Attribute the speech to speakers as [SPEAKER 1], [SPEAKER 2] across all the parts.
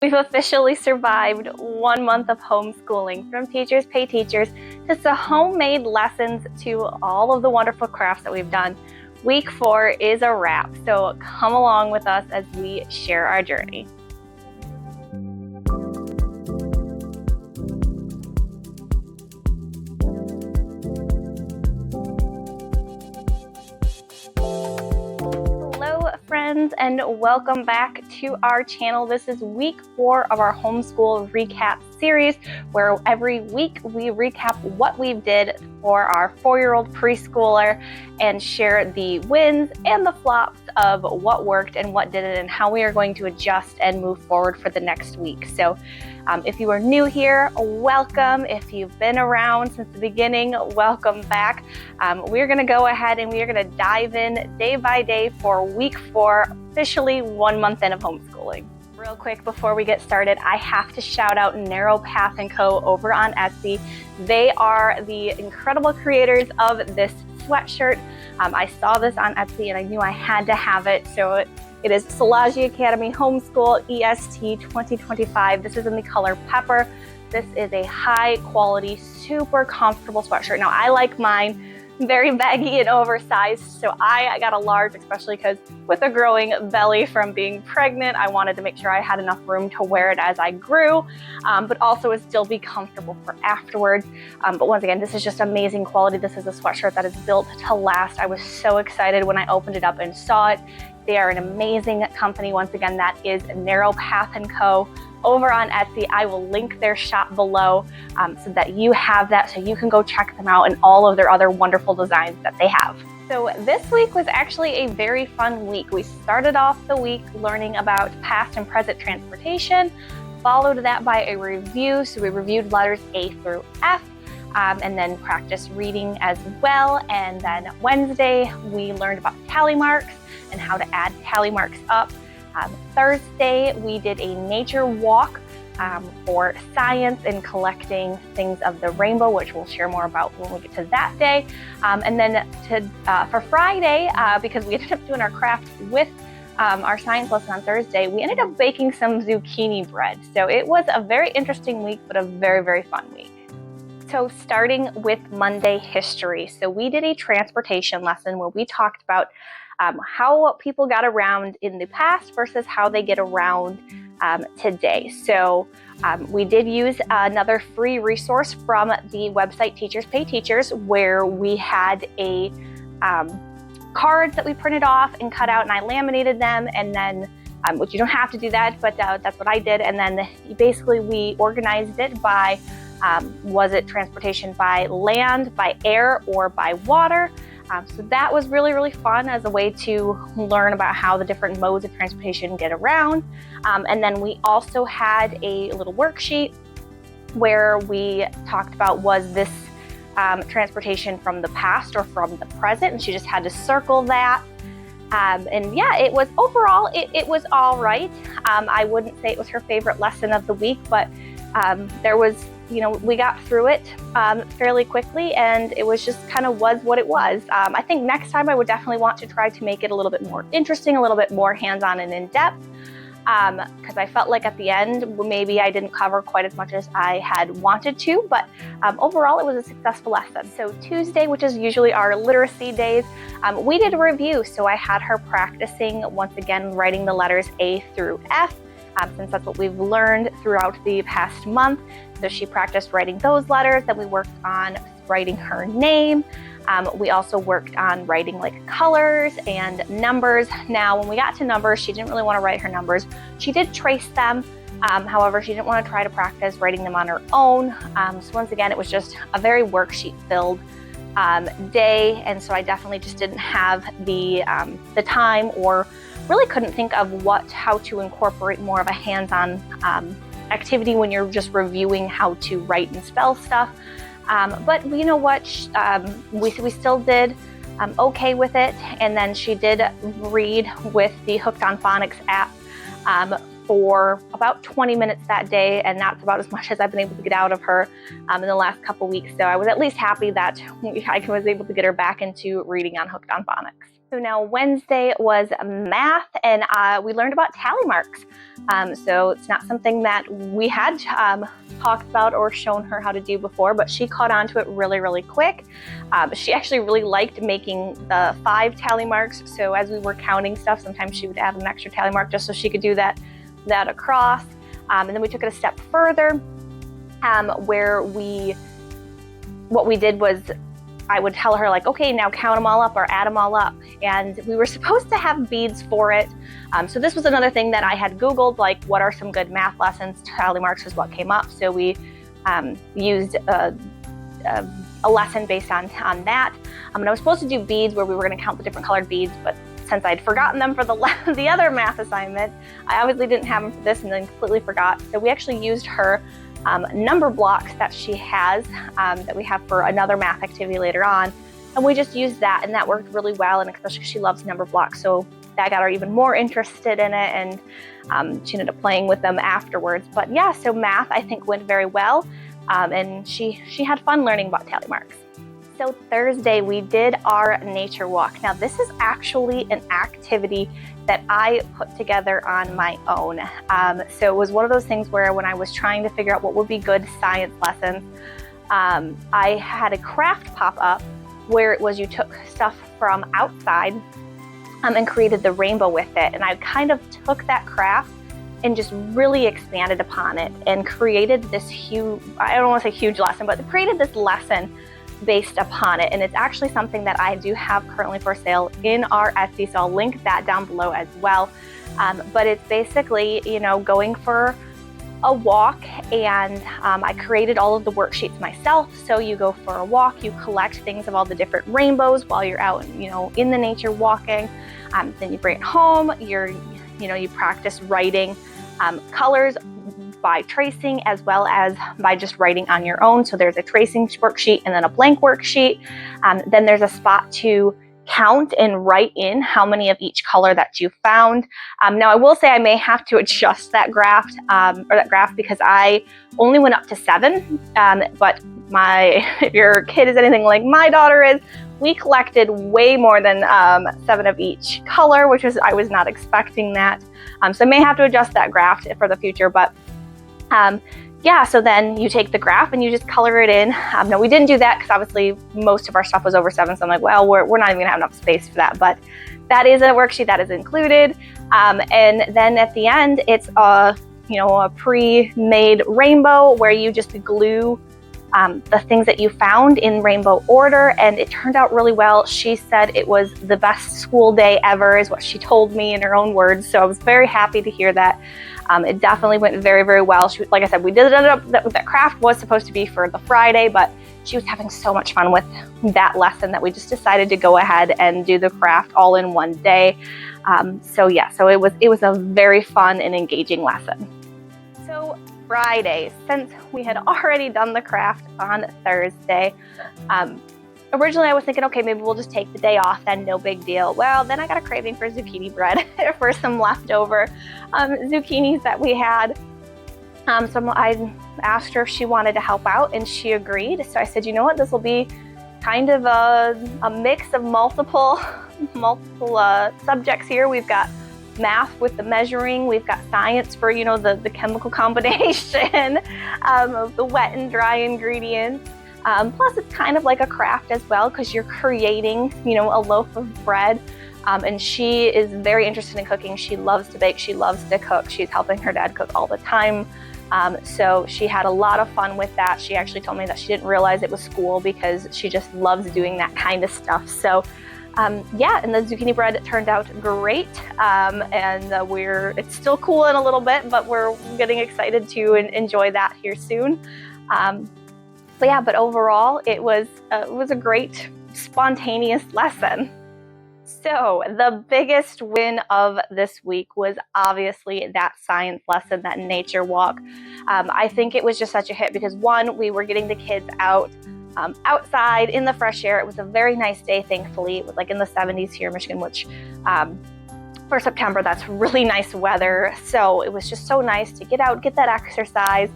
[SPEAKER 1] We've officially survived 1 month of homeschooling, from Teachers Pay Teachers to homemade lessons to all of the wonderful crafts that we've done. Week 4 is a wrap, so come along with us as we share our journey. Friends, and welcome back to our channel. This is week 4 of our homeschool recap series, where every week we recap what we did for our 4-year-old preschooler and share the wins and the flops of what worked and what didn't, and how we are going to adjust and move forward for the next week. So if you are new here, welcome. If you've been around since the beginning, welcome back. We're going to go ahead and we are going to dive in day by day for week 4, officially 1 month in of homeschooling. Real quick before we get started, I have to shout out Narrow Path & Co. over on Etsy. They are the incredible creators of this sweatshirt. I saw this on Etsy and I knew I had to have it. So it is Szolasi Academy Homeschool EST 2025. This is in the color Pepper. This is a high quality, super comfortable sweatshirt. Now I like mine very baggy and oversized, so I got a large, especially because with a growing belly from being pregnant, I wanted to make sure I had enough room to wear it as I grew, but also would still be comfortable for afterwards. But once again, this is just amazing quality. This is a sweatshirt that is built to last. I was so excited when I opened it up and saw it. They are an amazing company. Once again, that is Narrow Path & Co. over on Etsy. I will link their shop below so that you have that, so you can go check them out and all of their other wonderful designs that they have. So this week was actually a very fun week. We started off the week learning about past and present transportation, followed that by a review. So we reviewed letters A through F. And then practice reading as well. And then Wednesday, we learned about tally marks and how to add tally marks up. Thursday, we did a nature walk for science and collecting things of the rainbow, which we'll share more about when we get to that day. And then for Friday, because we ended up doing our craft with our science lesson on Thursday, we ended up baking some zucchini bread. So it was a very interesting week, but a very, very fun week. So starting with Monday history. So we did a transportation lesson where we talked about how people got around in the past versus how they get around today. So we did use another free resource from the website Teachers Pay Teachers, where we had a cards that we printed off and cut out, and I laminated them, and then which you don't have to do that, but that's what I did. And then basically we organized it by was it transportation by land, by air, or by water? So that was really, really fun as a way to learn about how the different modes of transportation get around. And then we also had a little worksheet where we talked about, was this transportation from the past or from the present? And she just had to circle that. And yeah, it was overall, it was all right. I wouldn't say it was her favorite lesson of the week, but there was, we got through it fairly quickly, and it was just kind of was what it was. I think next time I would definitely want to try to make it a little bit more interesting, a little bit more hands-on and in-depth, because I felt like at the end, maybe I didn't cover quite as much as I had wanted to, but overall it was a successful lesson. So Tuesday, which is usually our literacy days, we did a review. So I had her practicing, once again, writing the letters A through F, since that's what we've learned throughout the past month. So she practiced writing those letters. Then we worked on writing her name. We also worked on writing like colors and numbers. Now, when we got to numbers, she didn't really want to write her numbers. She did trace them. However, she didn't want to try to practice writing them on her own. So once again, it was just a very worksheet-filled day. And so I definitely just didn't have the time, or really couldn't think of how to incorporate more of a hands-on activity when you're just reviewing how to write and spell stuff. But you know what, we still did okay with it. And then she did read with the Hooked on Phonics app for about 20 minutes that day, and that's about as much as I've been able to get out of her in the last couple weeks. So I was at least happy that I was able to get her back into reading on Hooked on Phonics. So now Wednesday was math, and we learned about tally marks. So it's not something that we had talked about or shown her how to do before, but she caught on to it really, really quick. She actually really liked making the 5 tally marks. So as we were counting stuff, sometimes she would add an extra tally mark just so she could do that across. And then we took it a step further, where what we did was I would tell her, like, okay, now count them all up or add them all up. And we were supposed to have beads for it. So this was another thing that I had Googled, like, what are some good math lessons? Tally marks is what came up. So we used a lesson based on that. And I was supposed to do beads where we were going to count the different colored beads, but since I'd forgotten them for the other math assignment, I obviously didn't have them for this and then completely forgot. So we actually used her number blocks that she has that we have for another math activity later on, and we just used that, and that worked really well, and especially she loves number blocks, so that got her even more interested in it, and she ended up playing with them afterwards. But yeah, so math I think went very well, and she had fun learning about tally marks. So Thursday we did our nature walk. Now this is actually an activity that I put together on my own. So it was one of those things where when I was trying to figure out what would be good science lessons, I had a craft pop up where it was you took stuff from outside and created the rainbow with it. And I kind of took that craft and just really expanded upon it and created this huge, I don't want to say huge lesson, but created this lesson based upon it. And it's actually something that I do have currently for sale in our Etsy, so I'll link that down below as well. But it's basically, going for a walk, and I created all of the worksheets myself. So you go for a walk, you collect things of all the different rainbows while you're out, in the nature walking. Then you bring it home, you practice writing colors by tracing as well as by just writing on your own. So there's a tracing worksheet and then a blank worksheet. Then there's a spot to count and write in how many of each color that you found. Now I will say I may have to adjust that graph because I only went up to 7. But if your kid is anything like my daughter is, we collected way more than 7 of each color, I was not expecting that. So I may have to adjust that graph for the future, but so then you take the graph and you just color it in. No, we didn't do that because obviously most of our stuff was over 7, so I'm like, well, we're not even gonna have enough space for that, but that is a worksheet that is included. And then at the end, it's a pre-made rainbow where you just glue the things that you found in rainbow order, and it turned out really well. She said it was the best school day ever, is what she told me in her own words, so I was very happy to hear that. It definitely went very, very well. Like I said, we did end up, that craft was supposed to be for the Friday, but she was having so much fun with that lesson that we just decided to go ahead and do the craft all in one day. So it was a very fun and engaging lesson. So Friday, since we had already done the craft on Thursday, originally I was thinking, okay, maybe we'll just take the day off then, no big deal. Well, then I got a craving for zucchini bread for some leftover zucchinis that we had. So I asked her if she wanted to help out, and she agreed. So I said, you know what, this will be kind of a mix of multiple subjects here. We've got math with the measuring, we've got science for the chemical combination of the wet and dry ingredients. Plus it's kind of like a craft as well, because you're creating a loaf of bread. And she is very interested in cooking. She loves to bake, she loves to cook. She's helping her dad cook all the time. So she had a lot of fun with that. She actually told me that she didn't realize it was school because she just loves doing that kind of stuff. So and the zucchini bread turned out great, and it's still cooling a little bit, but we're getting excited to enjoy that here soon. But overall, it was a great spontaneous lesson. So the biggest win of this week was obviously that science lesson, that nature walk. I think it was just such a hit because, one, we were getting the kids out outside in the fresh air. It was a very nice day, thankfully. It was like in the 70s here in Michigan, which for September, that's really nice weather. So it was just so nice to get out, get that exercise.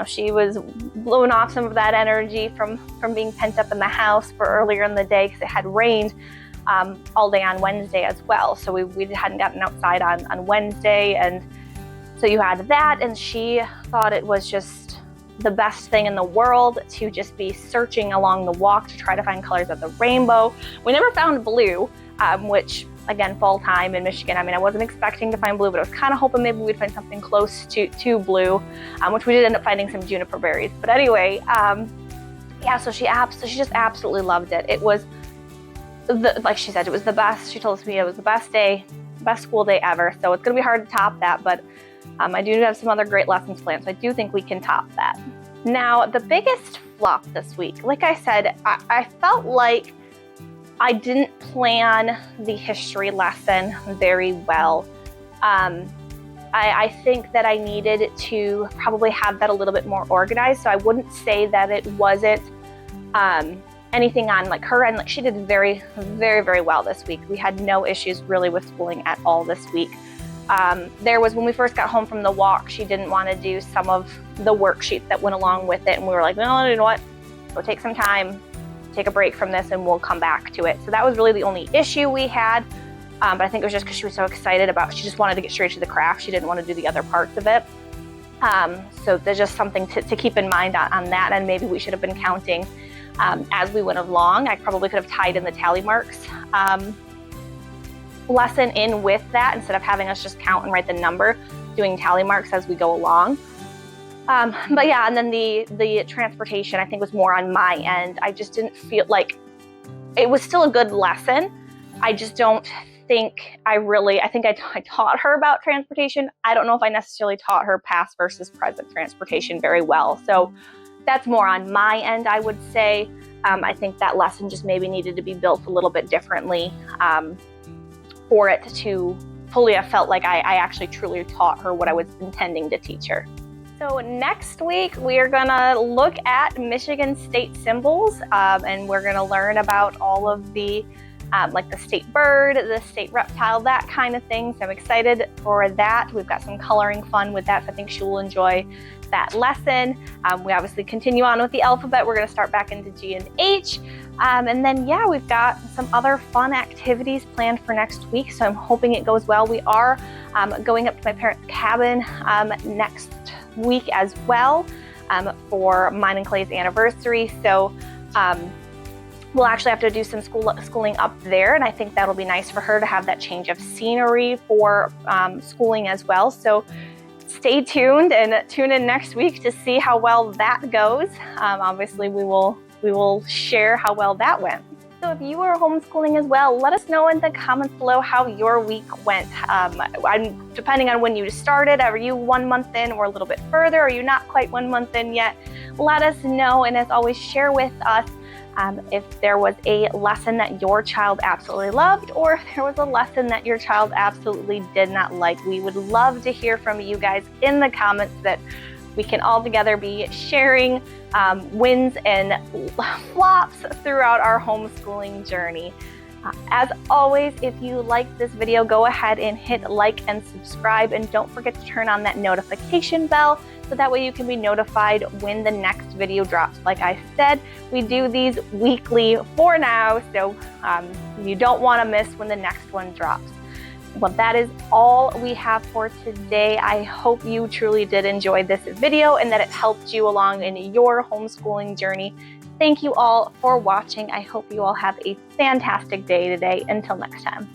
[SPEAKER 1] She was blowing off some of that energy from being pent up in the house for earlier in the day because it had rained. all day on Wednesday as well. So we hadn't gotten outside on Wednesday, and so you had that, and she thought it was just the best thing in the world to just be searching along the walk to try to find colors of the rainbow. We never found blue, which again, fall time in Michigan. I mean, I wasn't expecting to find blue, but I was kind of hoping maybe we'd find something close to blue, which we did end up finding some juniper berries. But anyway, yeah, so she just absolutely loved it. It was, like she said, it was the best. She told me it was the best day, best school day ever. So it's going to be hard to top that, but I do have some other great lessons planned, so I do think we can top that. Now, the biggest flop this week, like I said, I felt like I didn't plan the history lesson very well. I think that I needed to probably have that a little bit more organized. So I wouldn't say that it wasn't anything on like her end. Like she did very, very, very well this week. We had no issues really with schooling at all this week. There was, when we first got home from the walk, she didn't want to do some of the worksheets that went along with it. And we were like, no, you know what, go take some time, take a break from this, and we'll come back to it. So that was really the only issue we had. But I think it was just because she was so excited about, she just wanted to get straight to the craft. She didn't want to do the other parts of it. So there's just something to keep in mind on that. And maybe we should have been counting as we went along. I probably could have tied in the tally marks lesson in with that instead of having us just count and write the number, doing tally marks as we go along. But yeah, and then the transportation I think was more on my end. I just didn't feel like it was still a good lesson. I just don't think I think I taught her about transportation. I don't know if I necessarily taught her past versus present transportation very well. So that's more on my end, I would say. I think that lesson just maybe needed to be built a little bit differently for it to fully have felt like I actually truly taught her what I was intending to teach her. So next week, we are gonna look at Michigan state symbols, and we're gonna learn about all of the, like the state bird, the state reptile, that kind of thing. So I'm excited for that. We've got some coloring fun with that, so I think she will enjoy that lesson. We obviously continue on with the alphabet. We're gonna start back into G and H. And then, yeah, we've got some other fun activities planned for next week, so I'm hoping it goes well. We are going up to my parents' cabin next week as well for mine and Clay's anniversary. So we'll actually have to do some schooling up there, and I think that'll be nice for her to have that change of scenery for schooling as well. So stay tuned and tune in next week to see how well that goes. Obviously, we will share how well that went. So if you are homeschooling as well, let us know in the comments below how your week went. Depending on when you started, are you 1 month in or a little bit further? Are you not quite 1 month in yet? Let us know, and as always, share with us if there was a lesson that your child absolutely loved, or if there was a lesson that your child absolutely did not like. We would love to hear from you guys in the comments, that we can all together be sharing wins and flops throughout our homeschooling journey. As always, if you like this video, go ahead and hit like and subscribe, and don't forget to turn on that notification bell so that way you can be notified when the next video drops. Like I said, we do these weekly for now, so you don't want to miss when the next one drops. Well, that is all we have for today. I hope you truly did enjoy this video and that it helped you along in your homeschooling journey. Thank you all for watching. I hope you all have a fantastic day today. Until next time.